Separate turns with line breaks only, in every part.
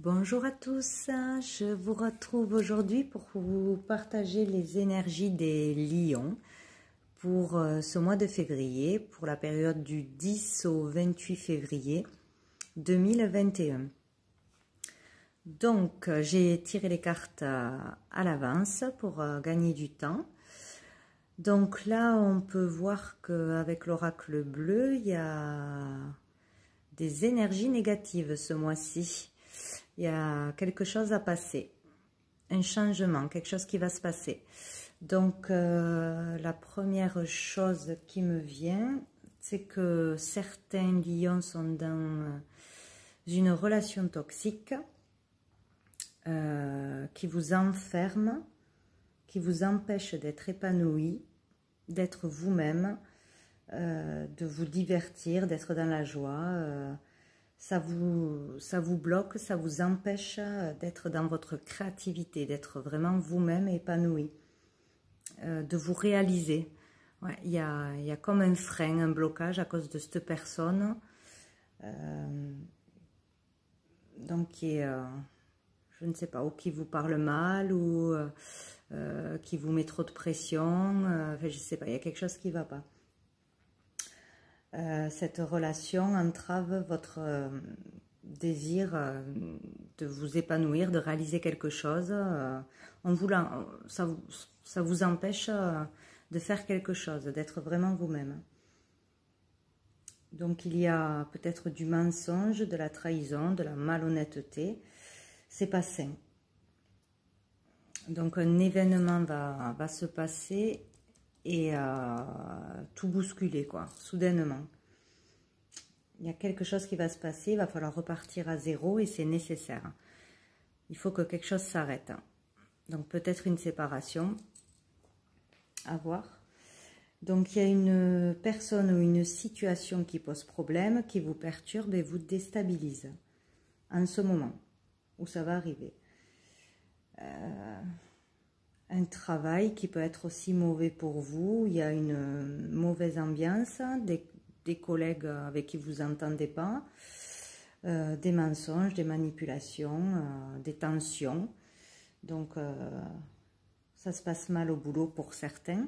Bonjour à tous, je vous retrouve aujourd'hui pour vous partager les énergies des lions pour ce mois de février, pour la période du 10 au 28 février 2021. Donc, j'ai tiré les cartes à l'avance pour gagner du temps. Donc là, on peut voir qu'avec l'oracle bleu, il y a des énergies négatives ce mois-ci. Il y a quelque chose à passer, un changement, quelque chose qui va se passer. Donc, la première chose qui me vient, c'est que certains lions sont dans une relation toxique qui vous enferme, qui vous empêche d'être épanoui, d'être vous-même, de vous divertir, d'être dans la joie. Ça vous bloque, ça vous empêche d'être dans votre créativité, d'être vraiment vous-même épanoui, de vous réaliser. Ouais, il y a comme un frein, un blocage à cause de cette personne. Donc, qui est, je ne sais pas, ou qui vous parle mal, ou qui vous met trop de pression. Enfin, je ne sais pas, il y a quelque chose qui ne va pas. Cette relation entrave votre désir de vous épanouir, de réaliser quelque chose. Ça vous empêche de faire quelque chose, d'être vraiment vous-même. Donc il y a peut-être du mensonge, de la trahison, de la malhonnêteté. C'est pas sain. Donc un événement va se passer et tout bousculer, quoi, soudainement. Il y a quelque chose qui va se passer, il va falloir repartir à zéro et c'est nécessaire. Il faut que quelque chose s'arrête. Donc peut-être une séparation, à voir. Donc il y a une personne ou une situation qui pose problème, qui vous perturbe et vous déstabilise en ce moment où ça va arriver. Un travail qui peut être aussi mauvais pour vous, il y a une mauvaise ambiance, des collègues avec qui vous n'entendez pas, des mensonges, des manipulations, des tensions. Donc, ça se passe mal au boulot pour certains.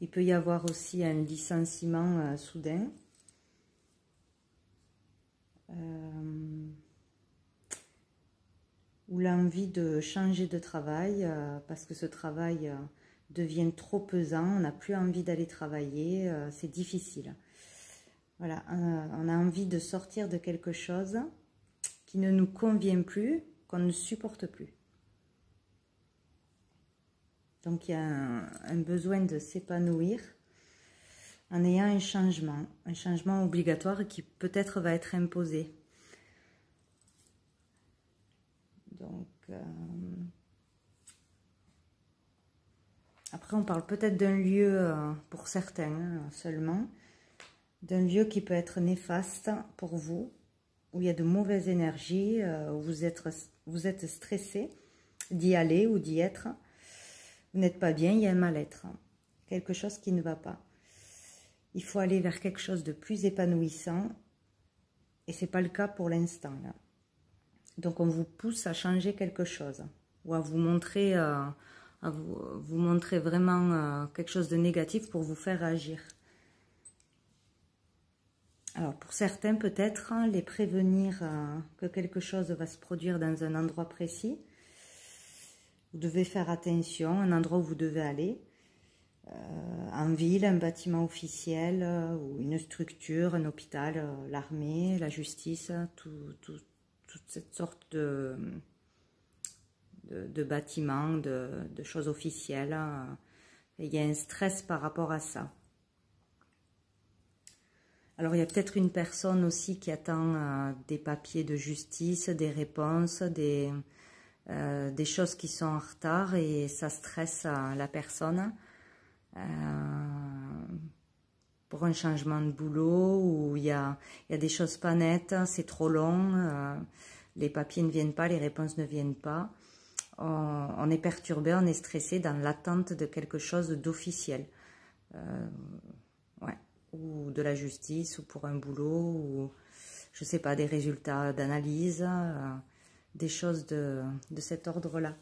Il peut y avoir aussi un licenciement soudain. Ou l'envie de changer de travail parce que ce travail devient trop pesant, on n'a plus envie d'aller travailler, c'est difficile. Voilà, on a envie de sortir de quelque chose qui ne nous convient plus, qu'on ne supporte plus. Donc il y a un besoin de s'épanouir en ayant un changement obligatoire qui peut-être va être imposé. Donc, après, on parle peut-être d'un lieu, pour certains seulement, d'un lieu qui peut être néfaste pour vous, où il y a de mauvaises énergies, où vous êtes stressé d'y aller ou d'y être. Vous n'êtes pas bien, il y a un mal-être, quelque chose qui ne va pas. Il faut aller vers quelque chose de plus épanouissant, et ce n'est pas le cas pour l'instant. Donc, on vous pousse à changer quelque chose, ou à vous montrer, vous montrer vraiment quelque chose de négatif pour vous faire agir. Alors, pour certains, peut-être, les prévenir que quelque chose va se produire dans un endroit précis. Vous devez faire attention, un endroit où vous devez aller, en ville, un bâtiment officiel, ou une structure, un hôpital, l'armée, la justice, toute cette sorte de bâtiments, de choses officielles. Et il y a un stress par rapport à ça. Alors, il y a peut-être une personne aussi qui attend des papiers de justice, des réponses, des choses qui sont en retard et ça stresse la personne. Pour un changement de boulot où il y a des choses pas nettes, c'est trop long, les papiers ne viennent pas, les réponses ne viennent pas. On est perturbé, on est stressé dans l'attente de quelque chose d'officiel. Ouais. Ou de la justice, ou pour un boulot, ou je sais pas, des résultats d'analyse, des choses de cet ordre-là.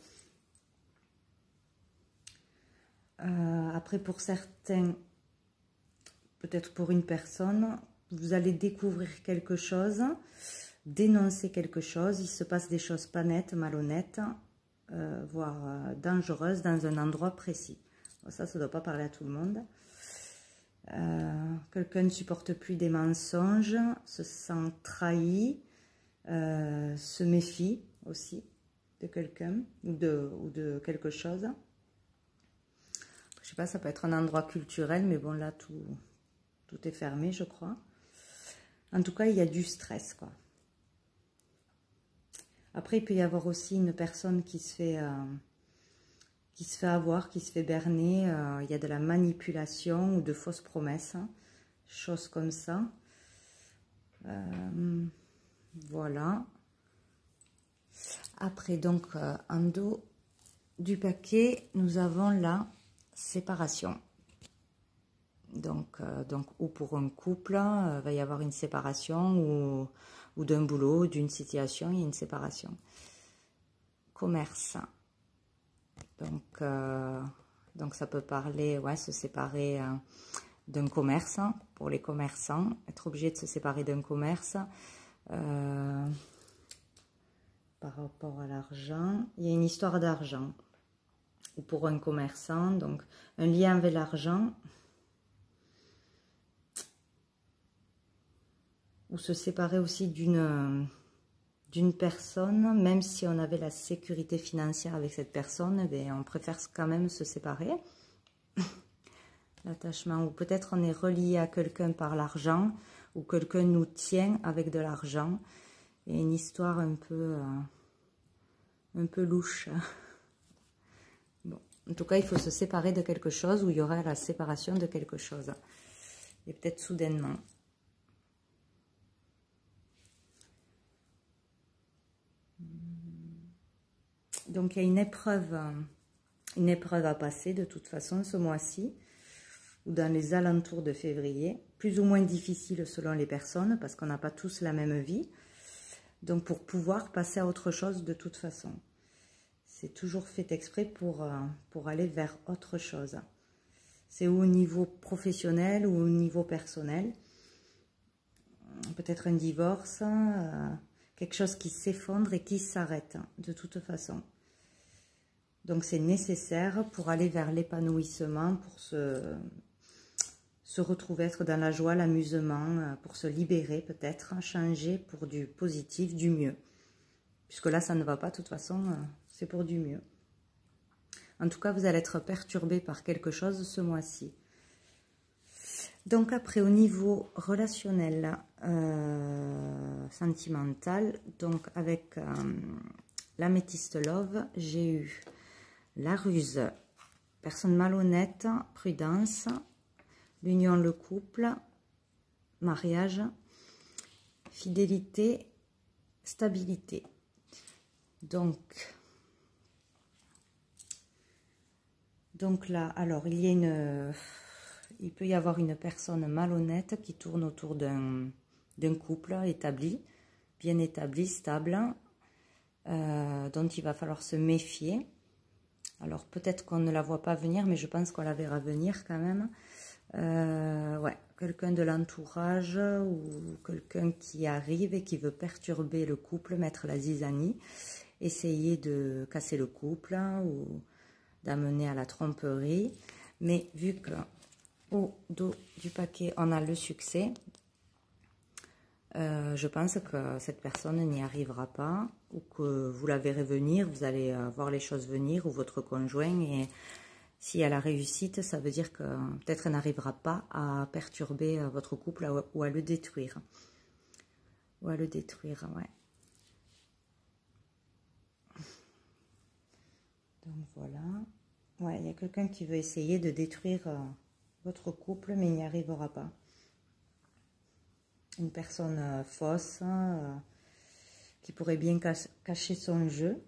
Après, pour certains, peut-être pour une personne, vous allez découvrir quelque chose, dénoncer quelque chose, il se passe des choses pas nettes, malhonnêtes, voire dangereuses dans un endroit précis. Bon, ça ne doit pas parler à tout le monde. Quelqu'un ne supporte plus des mensonges, se sent trahi, se méfie aussi de quelqu'un ou de quelque chose. Je sais pas, ça peut être un endroit culturel, mais bon, là, tout est fermé, je crois. En tout cas, il y a du stress, quoi. Après, il peut y avoir aussi une personne qui se fait avoir, qui se fait berner. Il y a de la manipulation ou de fausses promesses, hein, choses comme ça. Voilà. Après, donc, en dos du paquet, nous avons la séparation. Donc ou pour un couple, va y avoir une séparation, ou d'un boulot, d'une situation, il y a une séparation. Commerce. Donc ça peut parler, ouais, se séparer d'un commerce, pour les commerçants, être obligé de se séparer d'un commerce. Par rapport à l'argent, il y a une histoire d'argent. Ou pour un commerçant, donc un lien avec l'argent. Ou se séparer aussi d'une personne, même si on avait la sécurité financière avec cette personne, ben on préfère quand même se séparer. L'attachement, ou peut-être on est relié à quelqu'un par l'argent, ou quelqu'un nous tient avec de l'argent. Et une histoire un peu louche. Bon, en tout cas, il faut se séparer de quelque chose, ou il y aura la séparation de quelque chose. Et peut-être soudainement. Donc, il y a une épreuve à passer de toute façon ce mois-ci, ou dans les alentours de février, plus ou moins difficile selon les personnes, parce qu'on n'a pas tous la même vie. Donc, pour pouvoir passer à autre chose de toute façon. C'est toujours fait exprès pour aller vers autre chose. C'est au niveau professionnel ou au niveau personnel. Peut-être un divorce, quelque chose qui s'effondre et qui s'arrête de toute façon. Donc c'est nécessaire pour aller vers l'épanouissement, pour se retrouver, être dans la joie, l'amusement, pour se libérer peut-être, changer pour du positif, du mieux. Puisque là ça ne va pas, de toute façon, c'est pour du mieux. En tout cas, vous allez être perturbé par quelque chose ce mois-ci. Donc après, au niveau relationnel, sentimental, donc avec l'améthyste love, j'ai eu la ruse, personne malhonnête, prudence, l'union, le couple, mariage, fidélité, stabilité. Donc là, alors il peut y avoir une personne malhonnête qui tourne autour d'un couple établi, bien établi, stable, dont il va falloir se méfier. Alors peut-être qu'on ne la voit pas venir, mais je pense qu'on la verra venir quand même. Ouais, quelqu'un de l'entourage ou quelqu'un qui arrive et qui veut perturber le couple, mettre la zizanie, essayer de casser le couple ou d'amener à la tromperie. Mais vu que au dos du paquet, on a le succès, je pense que cette personne n'y arrivera pas, ou que vous la verrez venir, vous allez voir les choses venir, ou votre conjoint, et si elle a réussite, ça veut dire que peut-être elle n'arrivera pas à perturber votre couple ou à le détruire. Ou à le détruire, ouais. Donc voilà. Ouais, il y a quelqu'un qui veut essayer de détruire votre couple, mais il n'y arrivera pas. Une personne fausse, qui pourrait bien cacher son jeu.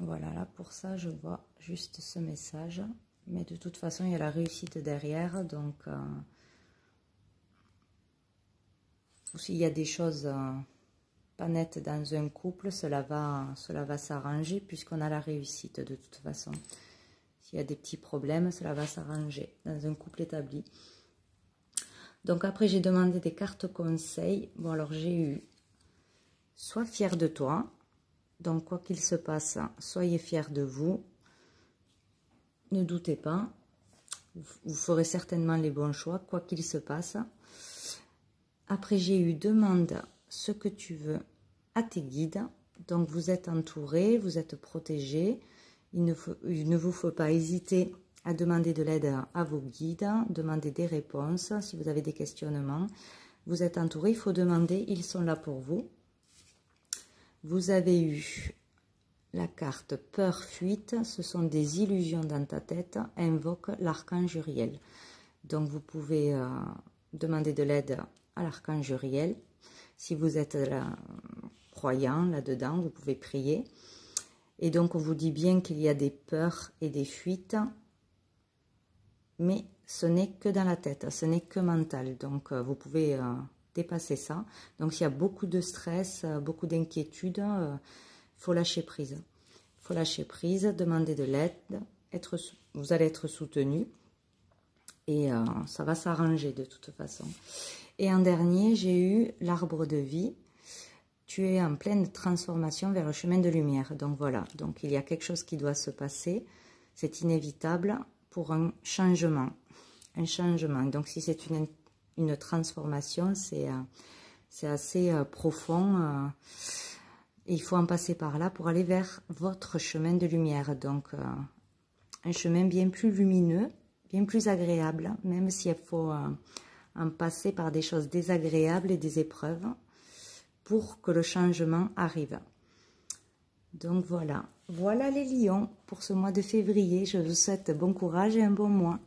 Voilà, là pour ça, je vois juste ce message. Mais de toute façon, il y a la réussite derrière, donc ou s'il y a des choses pas nettes dans un couple, cela va s'arranger puisqu'on a la réussite de toute façon. S'il y a des petits problèmes, cela va s'arranger dans un couple établi. Donc après, j'ai demandé des cartes conseils. Bon, alors j'ai eu « Sois fier de toi ». Donc quoi qu'il se passe, soyez fiers de vous. Ne doutez pas. Vous ferez certainement les bons choix, quoi qu'il se passe. Après, j'ai eu « Demande ce que tu veux à tes guides ». Donc vous êtes entouré, vous êtes protégé. Il ne vous faut pas hésiter à demander de l'aide à vos guides, demander des réponses si vous avez des questionnements. Vous êtes entouré, il faut demander, ils sont là pour vous. Vous avez eu la carte peur, fuite, ce sont des illusions dans ta tête, invoque l'archange Uriel. Donc vous pouvez demander de l'aide à l'archange Uriel. Si vous êtes croyant là-dedans, vous pouvez prier. Et donc, on vous dit bien qu'il y a des peurs et des fuites, mais ce n'est que dans la tête, ce n'est que mental. Donc, vous pouvez dépasser ça. Donc, s'il y a beaucoup de stress, beaucoup d'inquiétude, il faut lâcher prise. Il faut lâcher prise, demander de l'aide, vous allez être soutenu et ça va s'arranger de toute façon. Et en dernier, j'ai eu l'arbre de vie. Tu es en pleine transformation vers le chemin de lumière. Donc voilà, donc il y a quelque chose qui doit se passer. C'est inévitable pour un changement. Un changement. Donc si c'est une transformation, c'est assez profond. Et il faut en passer par là pour aller vers votre chemin de lumière. Donc un chemin bien plus lumineux, bien plus agréable, même s'il faut en passer par des choses désagréables et des épreuves, pour que le changement arrive. Donc voilà, voilà les lions pour ce mois de février. Je vous souhaite bon courage et un bon mois.